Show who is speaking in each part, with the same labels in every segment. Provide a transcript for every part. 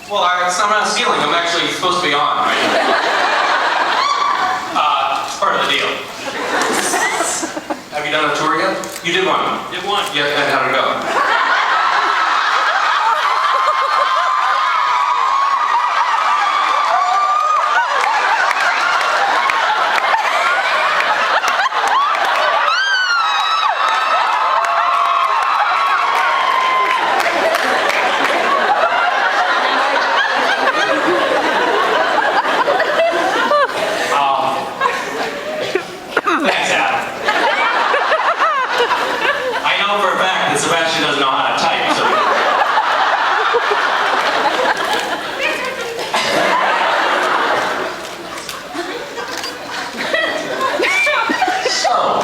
Speaker 1: Well, I'm not stealing. I'm actually supposed to be on, right? It's part of the deal. Have you done a tour yet? You did one.
Speaker 2: Did one.
Speaker 1: Yeah, and how'd it go? Thanks, Adam. I know for a fact that Sebastian doesn't know how to type, so...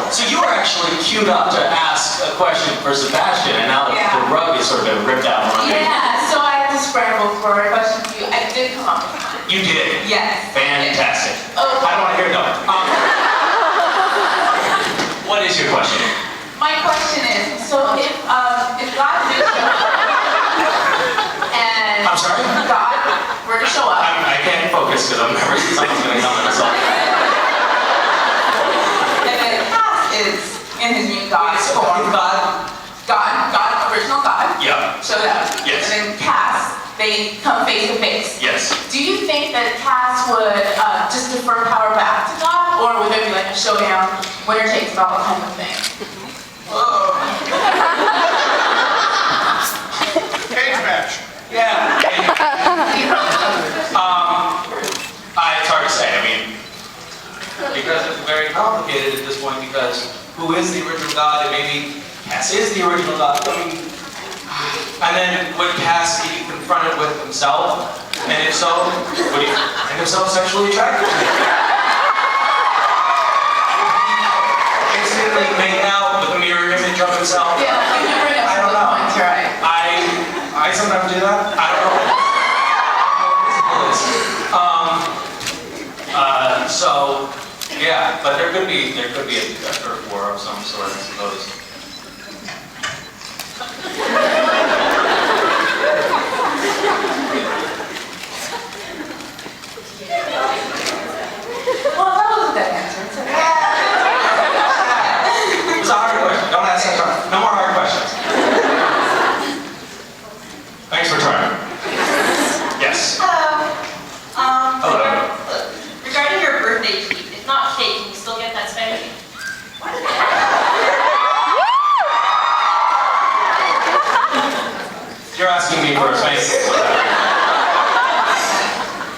Speaker 1: So you were actually queued up to ask a question for Sebastian, and now the rug has sort of been ripped out from under you.
Speaker 3: Yeah, so I had to scramble for a question for you. I did come up with one.
Speaker 1: You did?
Speaker 3: Yes.
Speaker 1: Fantastic.
Speaker 3: Oh.
Speaker 1: I don't want to hear no. What is your question?
Speaker 3: My question is, so if God did show up, and
Speaker 1: I'm sorry?
Speaker 3: God were to show up,
Speaker 1: I can't focus because I'm nervous that someone's going to come and assault me.
Speaker 3: and then Cass is in his new God form. God, original God,
Speaker 1: Yeah.
Speaker 3: showed up.
Speaker 1: Yes.
Speaker 3: And then Cass, they come face to face.
Speaker 1: Yes.
Speaker 3: Do you think that Cass would just defer power back to God, or would there be like a showdown, winner takes it all kind of thing?
Speaker 2: Cage match.
Speaker 1: Yeah. It's hard to say. I mean, because it's very complicated at this point, because who is the original God, and maybe Cass is the original God. I mean, and then would Cass be confronted with himself? And if so, would he find himself sexually attracted to me? Instantly make out with a mirror image of himself?
Speaker 3: Yeah, you bring up
Speaker 1: I don't
Speaker 3: some
Speaker 1: know.
Speaker 3: points, right?
Speaker 1: I sometimes do that. I don't know. So yeah, but there could be a turf war of some sort, I suppose.
Speaker 3: Well, that was a good answer. It's okay.
Speaker 1: It was a hard question. Don't ask that question. No more hard questions. Thanks for trying. Yes. Hello.
Speaker 4: Regarding your birthday tweet, if not cake, can you still get that spanking?
Speaker 1: You're asking me for a spanking.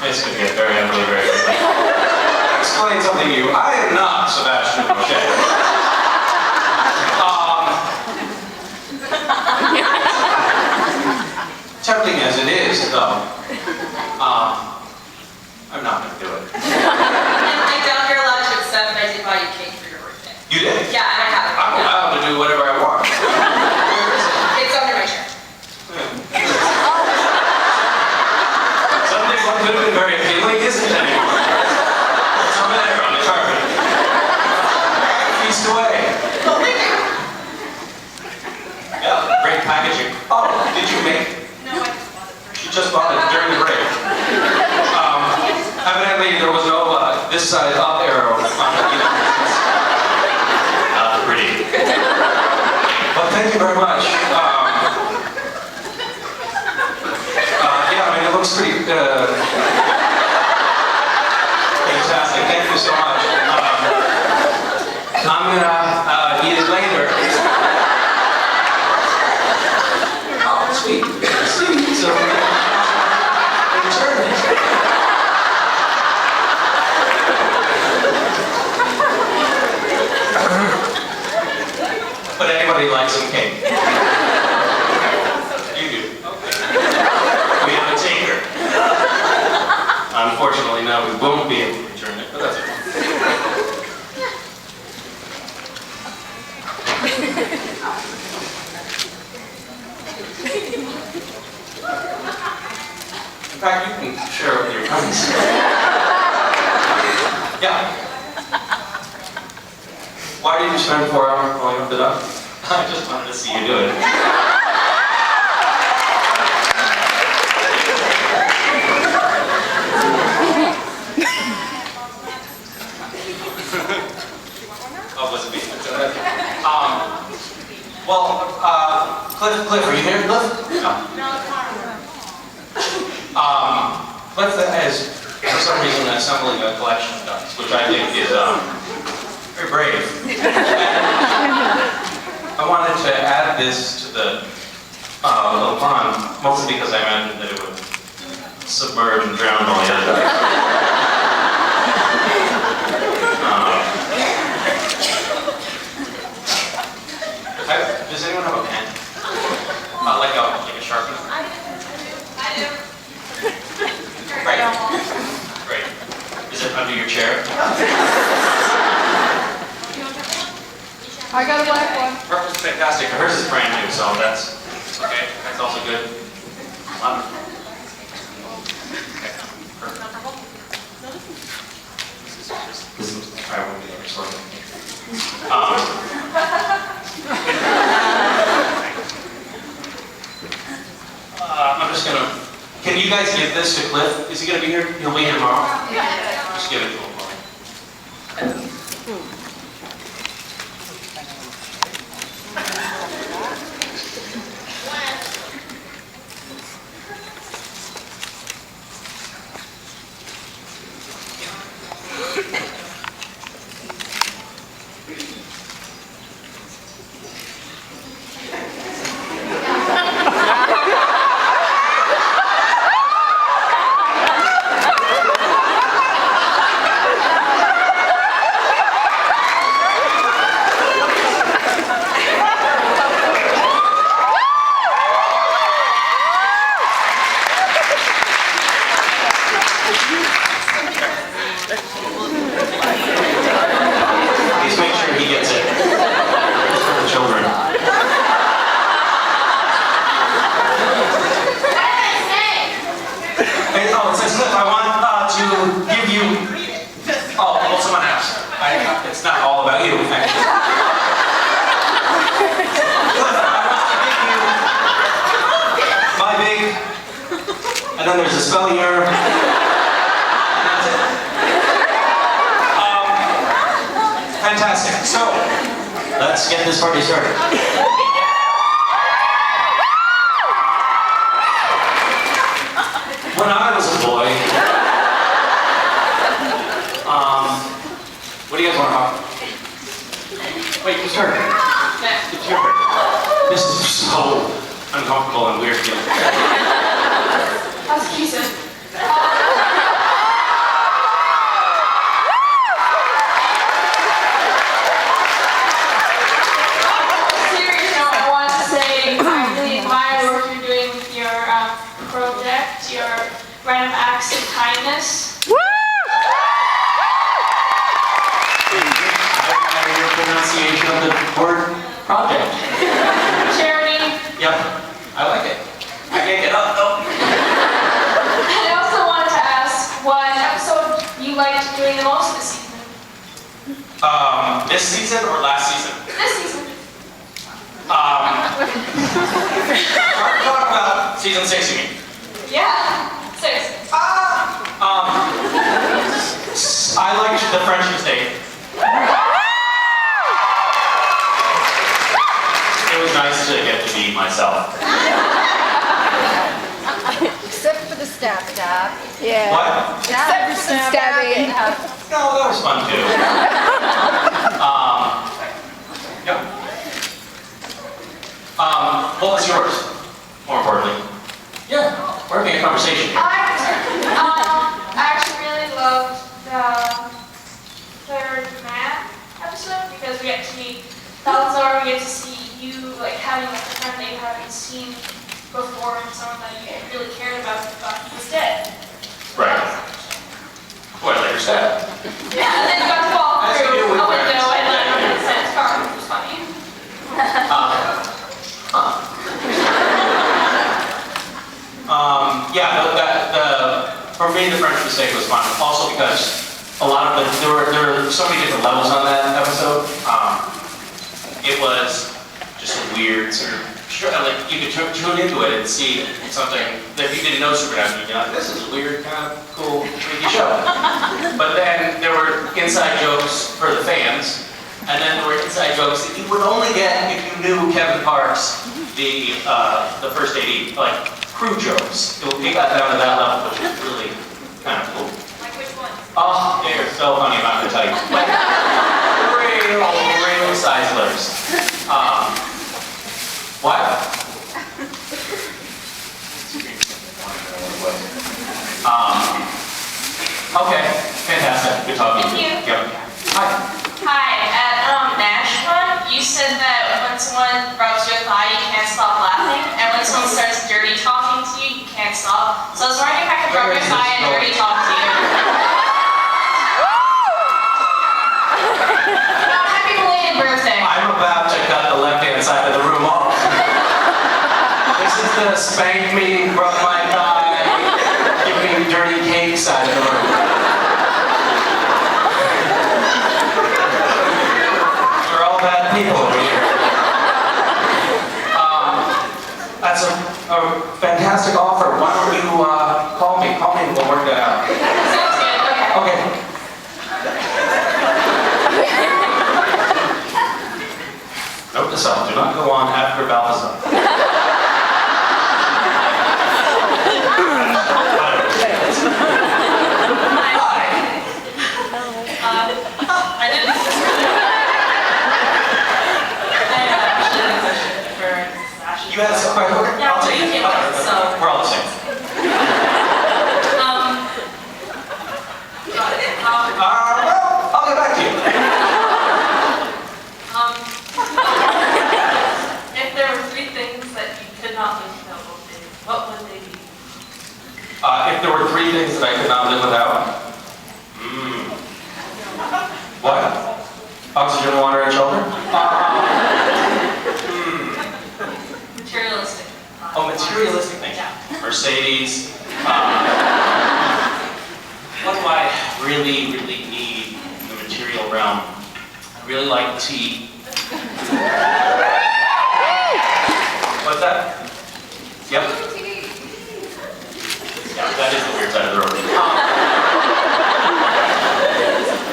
Speaker 1: This could get very ugly very quickly. Explain something to you. I am not Sebastian Roche. Tempting as it is, though, I'm not going to do it.
Speaker 4: I doubt you're allowed to accept that I did buy you cake for your birthday.
Speaker 1: You did?
Speaker 4: Yeah, and I have it.
Speaker 1: I'm allowed to do whatever I want. Where is it?
Speaker 4: It's under my chair.
Speaker 1: Something one could have been very appealing isn't anymore. It's over there on the carpet. Feast away.
Speaker 4: Oh, thank you.
Speaker 1: Yeah, great packaging. Oh, did you make?
Speaker 4: No, I just bought it for
Speaker 1: You just bought it during the break. Evidently, there was no this side up arrow on it either. Not pretty. But thank you very much. Yeah, I mean, it looks pretty fantastic. Thank you so much. I'm gonna eat it later. Oh, sweet. Sweet. So, return it. But anybody likes some cake? You do. Okay. We have a taker. Unfortunately, no, we won't be able to return it, but that's okay. In fact, you can share it with your friends. Yeah. Why did you spend 4 hours pulling up the duck? I just wanted to see you do it. Well, Cliff, are you here, Cliff? No. Cliff is, for some reason, assembling a collection of ducks, which I think is very brave. I wanted to add this to the little pond, mostly because I imagined that it would submerge and drown all the other ducks. Does anyone have a pen? Like a Sharpie?
Speaker 4: I do.
Speaker 1: Great. Great. Is it under your chair?
Speaker 2: I got a black one.
Speaker 1: Perfect, fantastic. Hers is brand new, so that's okay. That's also good. Okay, perfect. This is I won't be there, sorry. I'm just gonna. Can you guys give this to Cliff? Is he gonna be here? He'll be here tomorrow. Just give it to him. Please make sure he gets it. It's for the children. Hey, oh, it says Cliff, I want to give you. Oh, well, someone asked. It's not all about you, actually. Cliff, I want to give you my big. And then there's a spelling error. And that's it. Fantastic. So, let's get this party started. When I was a boy, what do you guys want to talk about? Wait, who's turn? It's your turn. This is so uncomfortable and weird feeling.
Speaker 3: How's Keeson? Serious note, I want to say I really admire the work you're doing with your project, your random acts of kindness.
Speaker 1: I admire your pronunciation of the word project.
Speaker 3: Charity.
Speaker 1: Yep, I like it. I can't get up, though.
Speaker 3: And I also wanted to ask what episode you liked doing the most this season?
Speaker 1: This season or last season?
Speaker 3: This season.
Speaker 1: Talk about season 6, you mean?
Speaker 3: Yeah. 6.
Speaker 1: I liked the French mistake. It was nice to get to be myself.
Speaker 2: Except for the stab. Yeah.
Speaker 1: What?
Speaker 2: Except for the stabbing.
Speaker 1: No, that was fun too. Yeah. What was yours? More importantly. Yeah, we're having a conversation here.
Speaker 3: I actually really loved the third man episode because we get to meet Balthazar, we get to see you like having like a friend that you haven't seen before and someone that you really cared about and thought he was dead.
Speaker 1: Right. Well, there's that.
Speaker 3: Yeah, and then you got to fall
Speaker 1: As you do
Speaker 3: through
Speaker 1: with
Speaker 3: a window
Speaker 1: friends.
Speaker 3: and then it said car, which was funny. For me, the French mistake was fun. Also because a lot of there were so many different levels on that episode. It was just a weird sort of like you could tune into it and see something that if you didn't know Supernatural, you'd be like, this is a weird, kind of cool, freaky show. But then there were inside jokes for the fans, And then there were inside jokes that you would only get if you knew Kevin Parks, the first AD, like crew jokes. It got down to that level, which was really kind of cool.
Speaker 4: Like which one?
Speaker 3: Oh, they're so funny, I'm not gonna tell you. Like, real sizlers. What? Okay, fantastic. Good talking to you.
Speaker 4: Thank you.
Speaker 3: Yep. Hi.
Speaker 4: Hi, at Nashua, you said that when someone rubs your thigh, you can't stop laughing, and when someone starts dirty talking to you, you can't stop. So I was wondering if I could rub your thigh and dirty talk to you. Well, happy belated birthday.
Speaker 3: I'm about to cut the left-hand side of the room off. This is the spank me, rub my thigh, give me dirty cake side of the room. We're all bad people over here. That's a fantastic offer. Why don't you call me? Call me and we'll work that out.
Speaker 4: Sounds good, okay.
Speaker 3: Okay. Note to self, do not go on after Balthazar.
Speaker 4: I didn't.
Speaker 3: You had some question?
Speaker 4: Yeah,
Speaker 3: I'll take it.
Speaker 4: we can, so.
Speaker 3: We're all the same.
Speaker 4: Got it.
Speaker 3: Well, I'll get back to you.
Speaker 4: If there were three things that you could not live without, what would they be?
Speaker 3: If there were three things that I could not live without. What? Oxygen, water, and shelter?
Speaker 4: Materialistic.
Speaker 3: Oh, materialistic things.
Speaker 4: Yeah.
Speaker 3: Mercedes. What do I really, really need in the material realm? I really like tea. What's that? Yep. Yeah, that is the weird side of the road.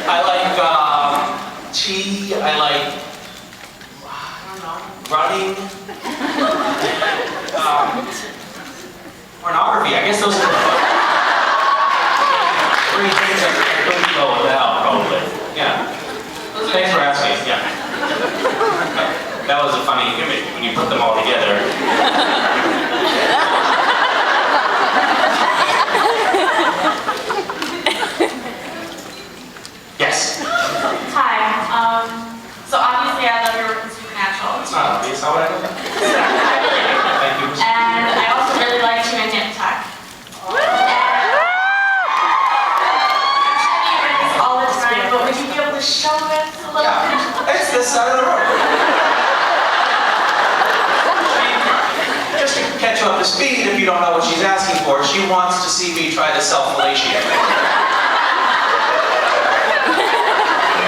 Speaker 3: I like tea. I like, I don't know, running. Pornography. I guess those are the three things I couldn't go without, probably. Yeah. Thanks for asking. Yeah. That was a funny image when you put them all together. Yes.
Speaker 4: Hi. So obviously I love your work in Supernatural.
Speaker 3: It's not obvious. How would I know that? Thank you.
Speaker 4: And I also really like you in Nip Tuck. All the time, but would you be able to show us a little bit?
Speaker 3: Yeah. It's this side of the road. Just to catch you up to speed, if you don't know what she's asking for, she wants to see me try to self-fellatiate.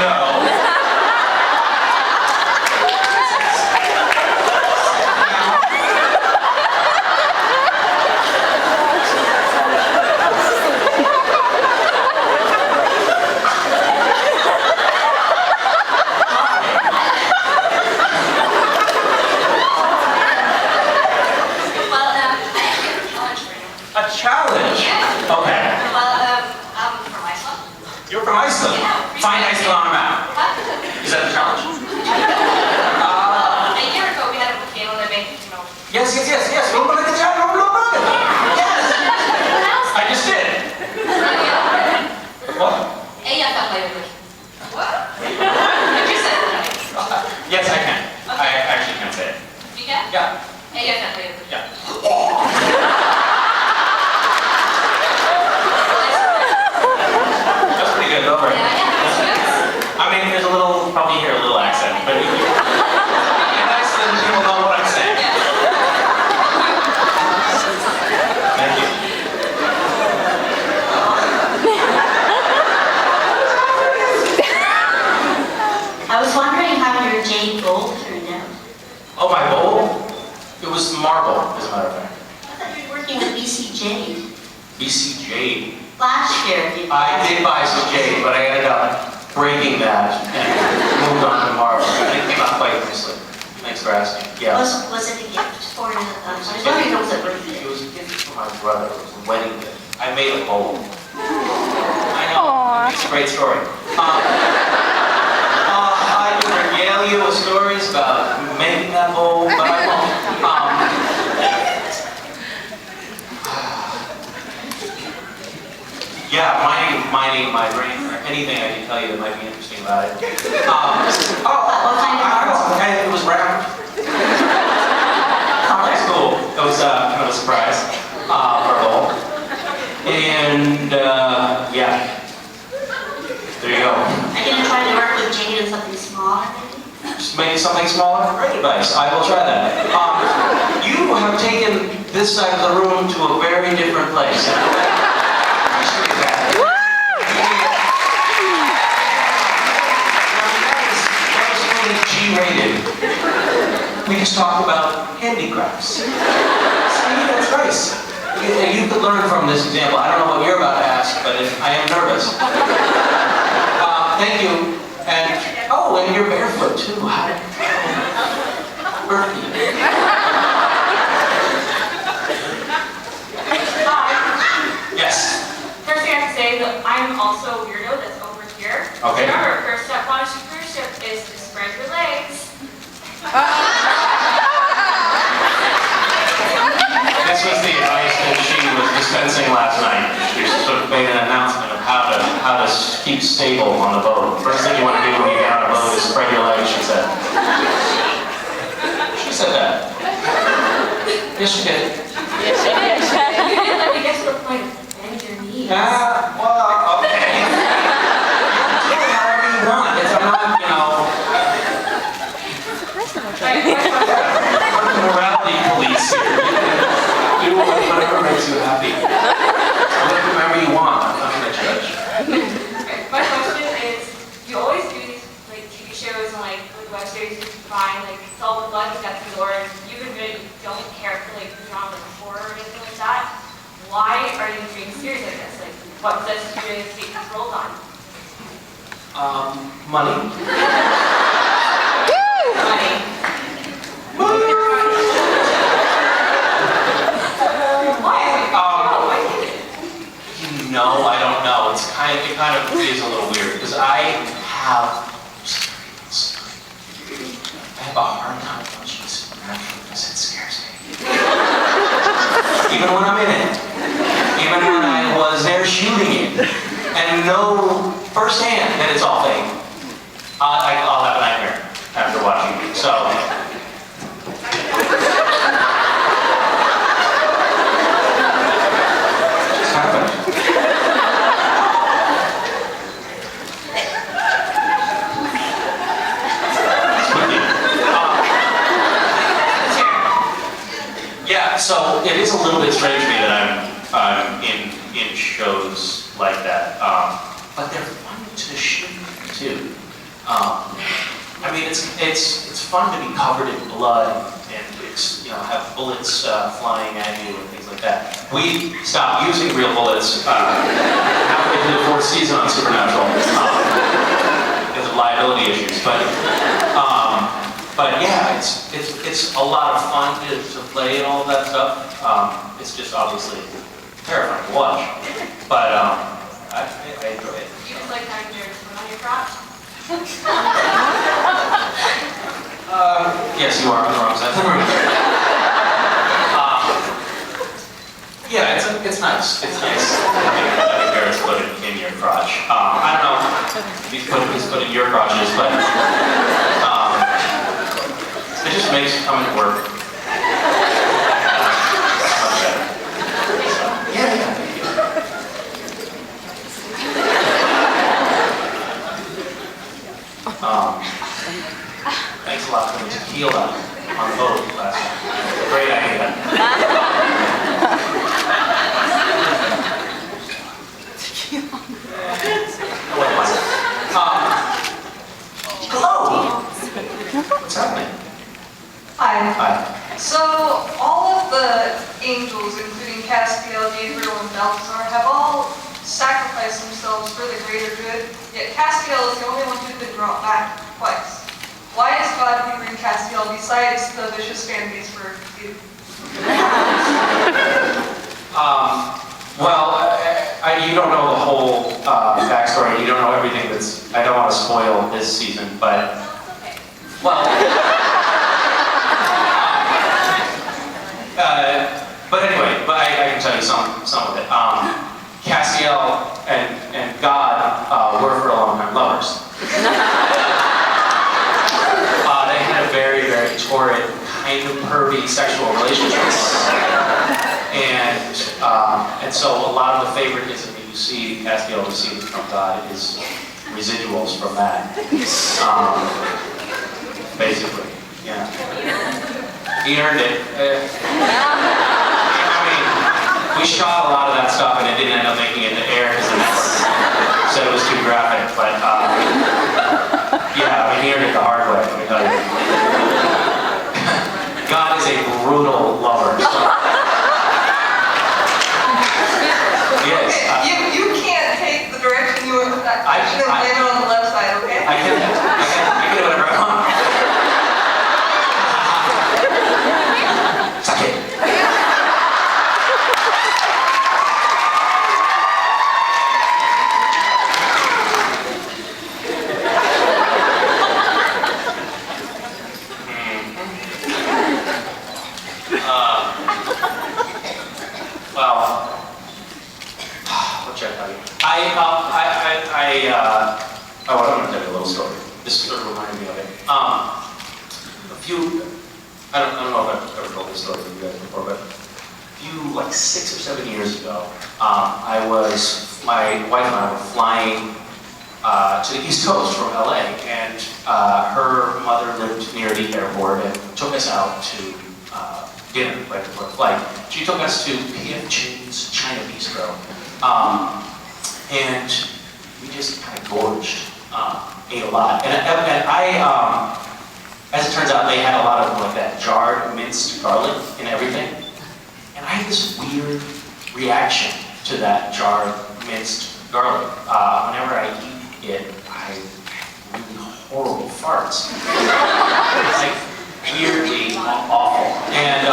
Speaker 3: No. A challenge? Okay.
Speaker 4: From Iceland.
Speaker 3: You're from Iceland?
Speaker 4: Yeah.
Speaker 3: Find Iceland on a map. Is that the challenge?
Speaker 4: A year ago, we had a volcano that made,
Speaker 3: Yes. We'll look at the challenge. Yes. I just did. What?
Speaker 4: What? You said it.
Speaker 3: Yes, I can. I actually can say it.
Speaker 4: You can?
Speaker 3: Yeah. Yeah. That's pretty good, though, right? I mean, there's a little, probably hear a little accent, but in Iceland, people know what I'm saying. Thank you.
Speaker 5: I was wondering how your jade bowl turned out.
Speaker 3: Oh, my bowl? It was marble, as a matter of fact.
Speaker 5: I thought you were working with BC Jade.
Speaker 3: BC Jade.
Speaker 5: Last year,
Speaker 3: I did buy some jade, but I ended up breaking that and moving moved on to Marvel. It came out quite nicely. Thanks for asking. Yeah.
Speaker 5: Was it a gift for, I was wondering if it was a birthday.
Speaker 3: It was a gift from my brother. It was a wedding gift. I made a bowl. I know. It's a great story. I could regale you with stories about making that bowl, but I won't. Yeah, mining my brain, or anything I can tell you that might be interesting about it.
Speaker 5: What kind of marble?
Speaker 3: It was round. That's cool. It was kind of a surprise for a bowl. And yeah, there you go.
Speaker 5: I'm gonna try to work with Jade on something small.
Speaker 3: Just make something smaller. Great advice. I will try that. You have taken this side of the room to a very different place. And I appreciate that. G-rated. We just talked about handicrafts. See, that's nice. You could learn from this example. I don't know what you're about to ask, but I am nervous. Thank you. And you're barefoot too. How did Yes.
Speaker 4: First thing I have to say is that I'm also a weirdo that's over here.
Speaker 3: Okay.
Speaker 4: Remember, first step on a cruise ship is to spread your legs.
Speaker 3: This was the advice that she was dispensing last night. She sort of made an announcement of how to keep stable on the boat. First thing you want to do when you get on a boat is spread your legs, she said. She said that. Yes, she did.
Speaker 4: You didn't let me get to the point of bend your knees.
Speaker 3: Yeah, well, okay. You can do it however you want. I'm not, morality police here. Do whatever makes you happy. Whatever you want. I'm not going to judge.
Speaker 4: My question is, you always do these TV shows and web series you find it's all the blood, that's the Lord. You admit you don't care for genre horror or anything like that. Why are you doing series like this? What does you doing take these roles on?
Speaker 3: Money.
Speaker 4: Money.
Speaker 3: No, I don't know. It kind of is a little weird because I have a hard time watching Supernatural because it scares me. Even when I'm in it. Even when I was there shooting it and know firsthand that it's all fake. I'll have a nightmare after watching it. So. Just happened. Yeah, so it is a little bit strange to me that I'm in shows like that, but they're fun to shoot too. I mean, it's fun to be covered in blood and have bullets flying at you and things like that. We stopped using real bullets halfway through the 4th season on Supernatural because of liability issues, but yeah, it's a lot of fun to play and all of that stuff. It's just obviously terrifying to watch, but I enjoy it.
Speaker 4: You just like having your foot on your crotch?
Speaker 3: Yes, you are on the wrong side of the room. Yeah, it's nice. It's nice. Having parents put it in your crotch. I don't know if he's put in your crotches, but it just makes coming to work much better. So, yeah. Thanks a lot for the tequila on the boat last night. Great idea. What was it? Hello. What's happening?
Speaker 2: Hi.
Speaker 3: Hi.
Speaker 2: So, all of the angels, including Castiel, Gabriel, and Balthazar, have all sacrificed themselves for the greater good, yet Castiel is the only one who's been brought back. twice. Why is God favoring Castiel besides the vicious fan base for you?
Speaker 3: You don't know the whole backstory. You don't know everything that's. I don't want to spoil this season, but well. But anyway, I can tell you some of it. Castiel and God were for a long time lovers. They had a very, very torrid, kind of pervy sexual relationship. And so a lot of the favoritism that you see Castiel receive from God is residuals from that. Basically, yeah. He earned it. I mean, we shot a lot of that stuff and it didn't end up making it to air because the network said it was too graphic, but yeah, I mean, he earned it the hard way, let me tell you. God is a brutal lover. So. Yes.
Speaker 2: You can't take the direction you went with that question and blame it on the left side, okay?
Speaker 3: I can do whatever I want. Suck it. What should I tell you? I'm going to tell you a little story. This sort of reminded me of it. I don't know if I've ever told this story to you guys before, but like 6 or 7 years ago, my wife and I were flying to the East Coast from LA, and her mother lived near the airport and took us out to dinner right before the flight. She took us to P.F. Chang's China Bistro, and we just kind of gorged, ate a lot. And I, as it turns out, they had a lot of like that jarred minced garlic in everything. And I had this weird reaction to that jarred minced garlic. Whenever I eat it, I have really horrible farts. It's like weirdly awful. And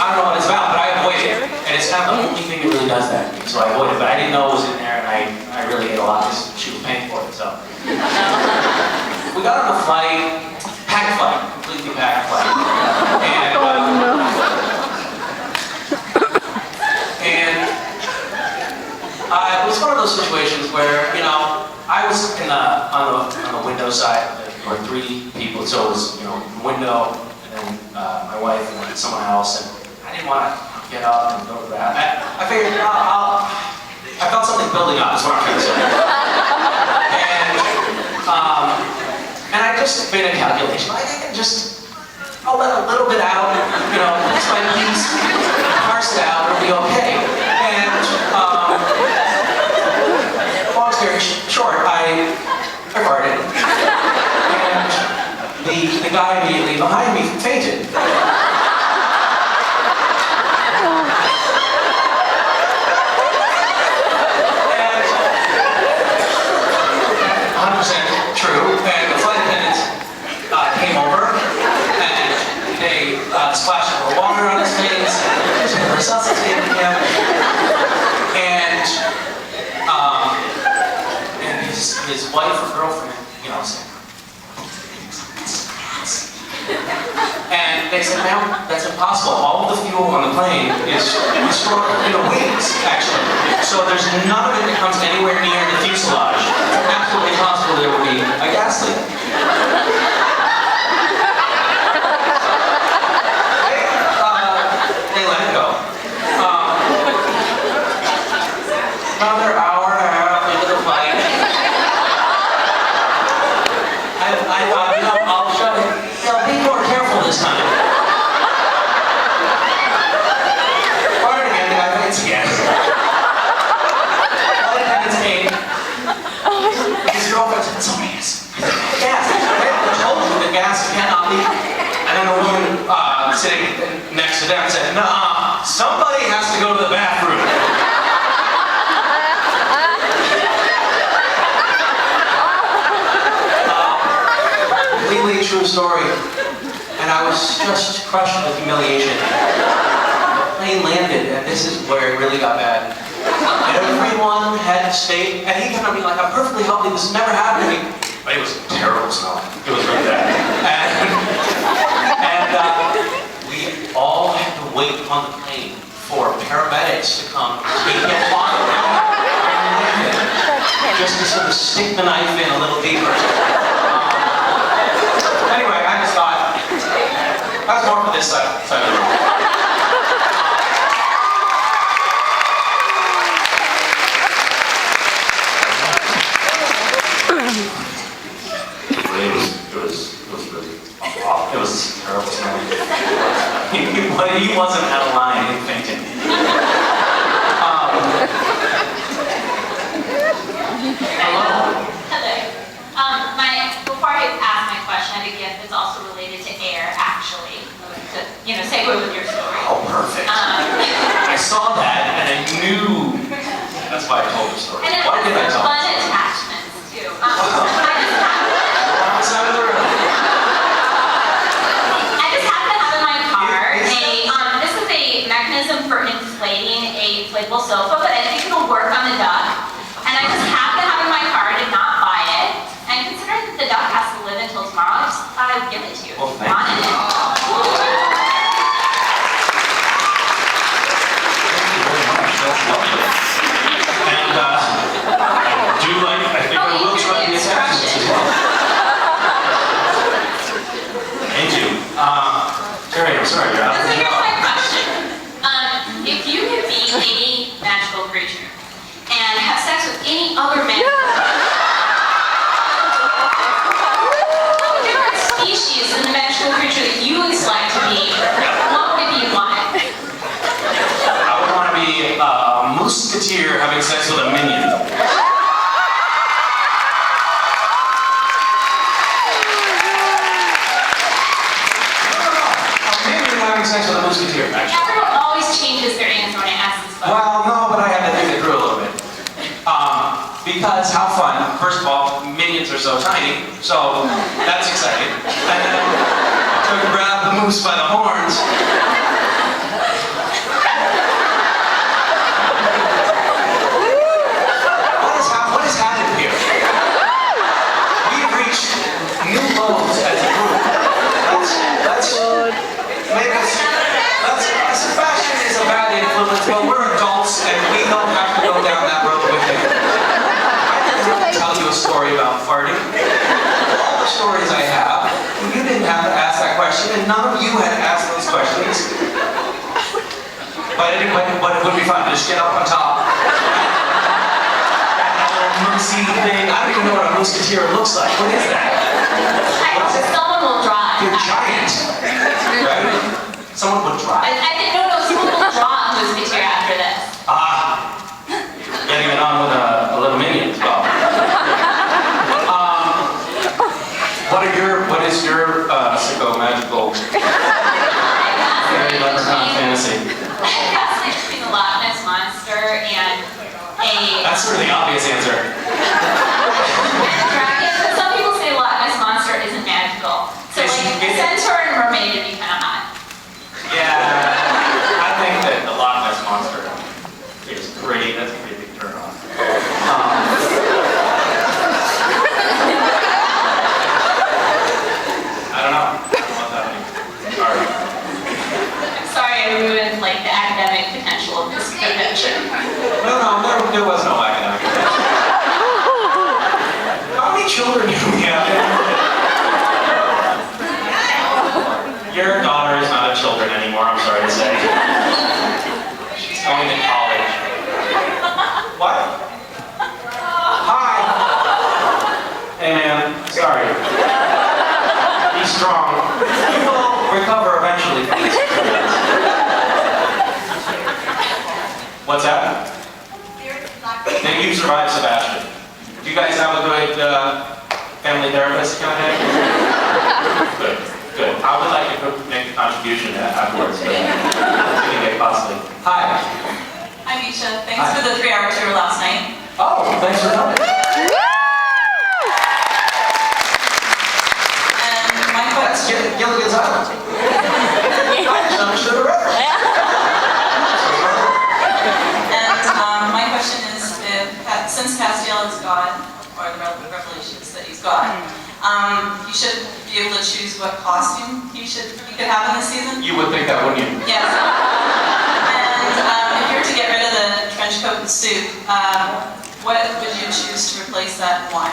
Speaker 3: I don't know what it's about, but I avoid it. And it's kind of the only thing that really does that to me, so I avoid it. But I didn't know it was in there, and I really ate a lot because she was paying for it, so. We got on a flight, packed flight, completely packed flight. And, it was one of those situations where, you know, I was on the window side, there were 3 people, so it was, you know, window, and then my wife, and then someone else, and I didn't want to get up and go to that. I figured, I felt something building up, is what I'm trying to say. And I just made a calculation. I think I'll let a little bit out, you know, piece by piece, parse it out, it'll be okay. And long story short, I farted. And the guy immediately behind me fainted. True, and the flight attendants came over, and they splashed a little water on his face, and resuscitated him, and his wife or girlfriend, you know, said, and they said, ma'am, that's impossible. All of the fuel on the plane is stored in the wings, actually. So there's none of it that comes anywhere near the fuselage. It's absolutely possible there will be a gas leak. They let it go. Another hour and a half into the flight. I thought, you know, I'll try to be more careful this time. Farted again, the guy faints again. All the attendants came. His girlfriend said, somebody has gas. I told you that gas cannot leak. And then a woman sitting next to them said, nah, somebody has to go to the bathroom.
Speaker 1: story, and I was just crushed with humiliation. The plane landed, and this is where it really got bad. Everyone had to stay, and he kept on being like, I'm perfectly healthy, this never happened to me. But it was terrible smell. It was really bad. And we all had to wait on the plane for paramedics to come take him on just to sort of stick the knife in a little deeper. Anyway, I just thought, that's more for this side of the room. It was terrible smelling. He wasn't out of line, he fainted.
Speaker 4: Hello. Before I ask my question, I have a gift that's also related to air, actually. To, segue with your story.
Speaker 1: Oh, perfect. I saw that and I knew. That's why I told the story.
Speaker 4: And it
Speaker 1: Why did I
Speaker 4: has
Speaker 1: tell
Speaker 4: fun
Speaker 1: it?
Speaker 4: attachments, too. I just happen to have in my car this is a mechanism for inflating a inflatable sofa, but I think it'll work on the duck. And I just happen to have it in my car, I did not buy it. And considering that the duck has to live until tomorrow, I just thought I would give it to you.
Speaker 1: Well, thank
Speaker 4: Wanted
Speaker 1: you.
Speaker 4: it.
Speaker 1: Thank you very much. That's lovely. And I think I will try the attachments as well. Thank you. Terry, I'm sorry, you're out of
Speaker 4: So
Speaker 1: the
Speaker 4: here's
Speaker 1: job.
Speaker 4: my question. If you could be any magical creature and have sex with any other magical different species in the magical creature that you would select to be, what would you want?
Speaker 1: I would want to be a musketeer having sex with a minion. Having sex with a musketeer, actually.
Speaker 4: Everyone always changes their answer when I ask this question.
Speaker 1: Well, no, but I had to think it through a little bit. Because how fun, first of all, minions are so tiny, so that's exciting. And then to grab the moose by the horns. What has happened here? We've reached new lows as a group. Let's make us. Fashion is a bad influence, but we're adults and we don't have to go down that road with it. I didn't tell you a story about farting. All the stories I have, you didn't have to ask that question, and none of you had asked those questions. But it would be fun to just get up on top. That little moosey thing. I don't even know what a musketeer looks like. What is that?
Speaker 4: Someone will draw it.
Speaker 1: They're giant. Right? Someone would try.
Speaker 4: I didn't know someone will draw a musketeer after this.
Speaker 1: Getting it on with a little minion as well. What is your sicko magical fairy leprechaun fantasy?
Speaker 4: I guess like between the Loch Ness Monster and a
Speaker 1: That's sort of the obvious answer.
Speaker 4: dragon, but some people say Loch Ness Monster isn't magical. So like a centaur and mermaid would be kind of hot.
Speaker 1: Yeah, I think that the Loch Ness Monster is pretty, that's a pretty big turn on. I don't know what's happening. Sorry.
Speaker 4: I'm sorry I ruined like the academic potential of this convention.
Speaker 1: No, there was no academic attention. How many children do we have? Your daughter is not a children anymore, I'm sorry to say. She's going to college. What? Hi. Hey man, sorry. Be strong. You will recover eventually from this experience. What's that? Then you survived, Sebastian. Do you guys have a good family therapist kind of? Good. I would like to make a contribution afterwards, but possibly. Hi.
Speaker 6: Hi, Misha. Thanks for the 3-hour tour last night.
Speaker 1: Oh, thanks for coming.
Speaker 6: And my be able to choose what costume he could have in this season.
Speaker 3: You would think that, wouldn't you?
Speaker 6: Yes. And if you were to get rid of the trench coat and suit, what would you choose to replace that and why?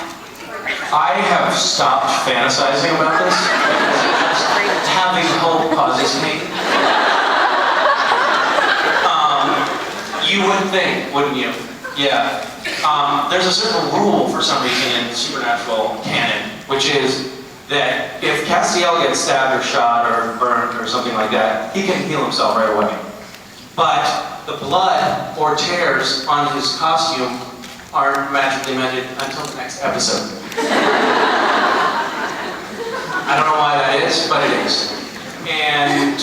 Speaker 3: I have stopped fantasizing about this. Having hope causes me. You would think, wouldn't you? Yeah. There's a certain rule for some reason in supernatural canon, which is that if Castiel gets stabbed or shot or burned or something like that, he can heal himself right away. But the blood or tears on his costume aren't magically mended until the next episode. I don't know why that is, but it is. And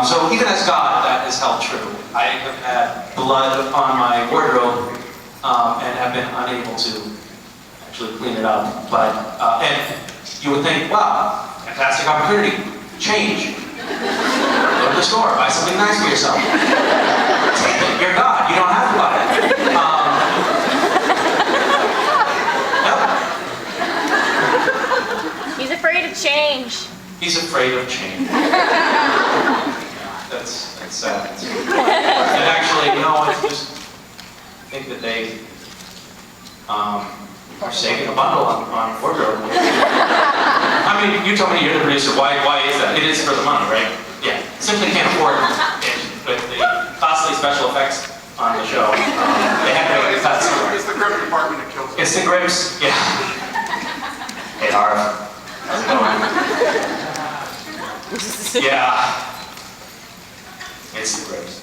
Speaker 3: so even as God, that is held true. I have had blood on my wardrobe and have been unable to actually clean it up. But, and you would think, wow, fantastic opportunity. Change. Go to the store, buy something nice for yourself. Take it, you're God, you don't have to buy it.
Speaker 7: He's afraid of change.
Speaker 3: He's afraid of change. That's sad. And actually, no, it's just, I think that they are saving a bundle on wardrobe. I mean, you told me you're the producer. Why is that? It is for the money, right? Yeah. Simply can't afford it with the costly special effects on the show. They had to make it fast.
Speaker 8: It's the grip department that kills it.
Speaker 3: It's the grips, yeah. Hey, Harv. How's it going? Yeah. It's the grips.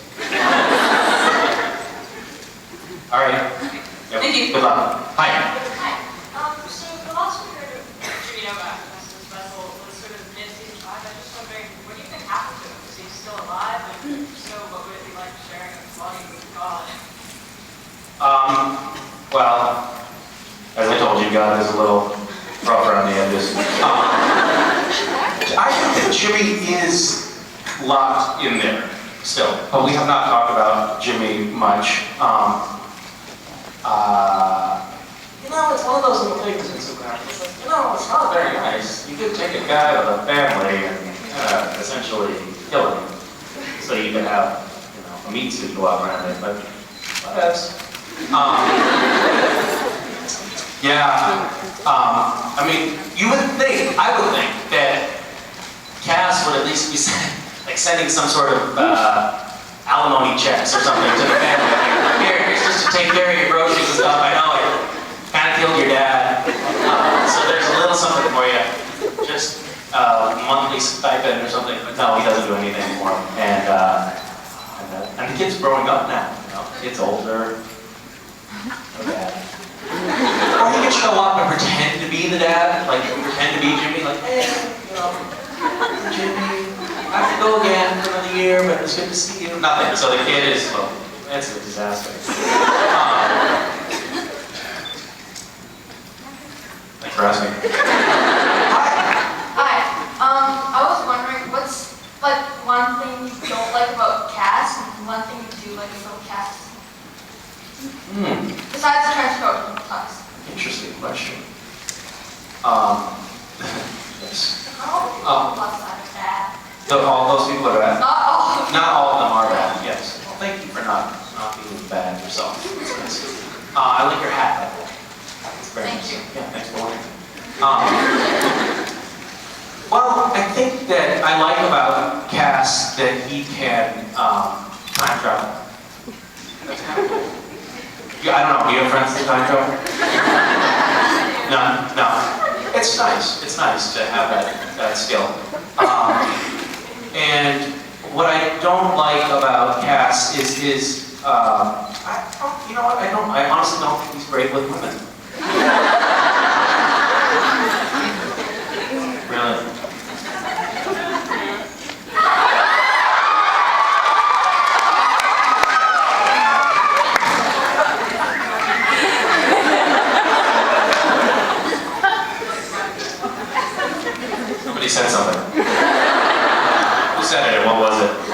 Speaker 3: All right. Yep.
Speaker 6: Thank you.
Speaker 3: Good luck. Hi.
Speaker 4: Hi. So the last we heard of Trino after this vessel was sort of mid-season 5. I'm just wondering, what do you think happened to him? Is he still alive? And if so, what would it be like sharing a body with God?
Speaker 3: Well, as I told you, God is a little rough around the edges. I think that Jimmy is locked in there still, but we have not talked about Jimmy much. You know, it's one of those little things in Supernatural. It's like, you know, it's not very nice. You could take a guy with a family and essentially kill him, so you can have, you know, a meat suit go out around it. But whatevs. Yeah. I mean, you would think, I would think that Cass would at least be like sending some sort of alimony checks or something to the family. Like, here's just to take care of your groceries and stuff. I know it kind of killed your dad. So there's a little something for you. Just monthly stipend or something. But no, he doesn't do anything for him. And the kid's growing up now. You know, the kid's older. Okay. Or he could show up and pretend to be the dad, like pretend to be Jimmy, like, hey, you know, Jimmy, I have to go again for another year, but it's good to see you. Nothing. So the kid is, well, it's a disaster. Thanks for asking.
Speaker 2: Hi. I was wondering, what's like one thing you don't like about Cass and one thing you do like about Cass? Besides the trench coat and tux.
Speaker 3: Interesting question. Yes.
Speaker 2: All the plus side of that.
Speaker 3: All those people are bad?
Speaker 2: Not all of them.
Speaker 3: Not all of them are bad, yes. Well, thank you for not being bad yourself. That's nice. I like your hat, by the way. It's very
Speaker 2: Thank
Speaker 3: nice.
Speaker 2: you.
Speaker 3: Yeah, thanks for wearing it. Well, I think that I like about Cass that he can time travel. That's kind of cool. Yeah, I don't know, do you have friends that time travel? None? No. It's nice. It's nice to have that skill. And what I don't like about Cass is his, you know what, I honestly don't think he's great with women. Really? Somebody said something. Who said it and what was it?
Speaker 7: I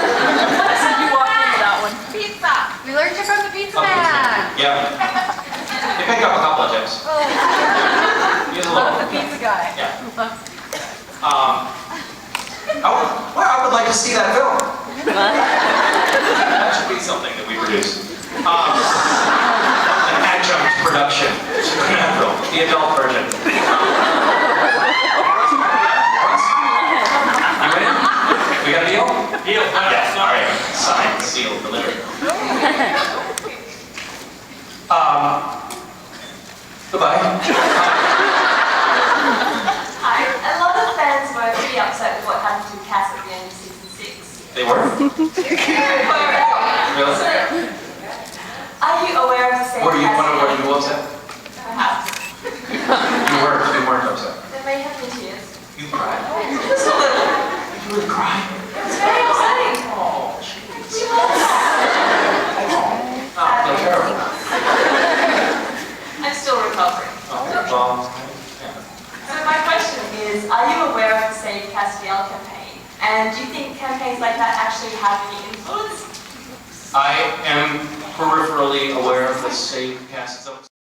Speaker 7: said you walked into that one.
Speaker 2: Pizza. We learned it from the pizza
Speaker 3: Oh,
Speaker 2: man.
Speaker 3: yeah. They picked up a couple of tips. He was a
Speaker 7: Love
Speaker 3: little.
Speaker 7: the pizza guy.
Speaker 3: Yeah.
Speaker 1: to see that film. That should be something that we produce. An adjunct production. Supernatural, the adult version. You ready? We got a deal?
Speaker 3: Deal.
Speaker 1: Yeah, all right. Signed, sealed, delivered. Goodbye.
Speaker 9: Hi. A lot of fans were pretty upset with what happened to Cass at the end of season 6.
Speaker 1: They were? Really?
Speaker 9: Are you aware of the same
Speaker 1: Were you
Speaker 9: Cass?
Speaker 1: upset?
Speaker 9: Perhaps.
Speaker 1: You weren't upset.
Speaker 9: There may have been tears.
Speaker 1: You cried.
Speaker 9: Just a little.
Speaker 1: You really cried?
Speaker 9: It's very upsetting.
Speaker 1: Oh, jeez.
Speaker 9: We love Cass.
Speaker 1: Oh, they're terrible.
Speaker 9: I'm still recovering.
Speaker 1: Oh, well, yeah.
Speaker 9: So my question is, are you aware of the Save Castiel campaign? And do you think campaigns like that actually have any influence?
Speaker 1: I am peripherally aware of the Save Castiel.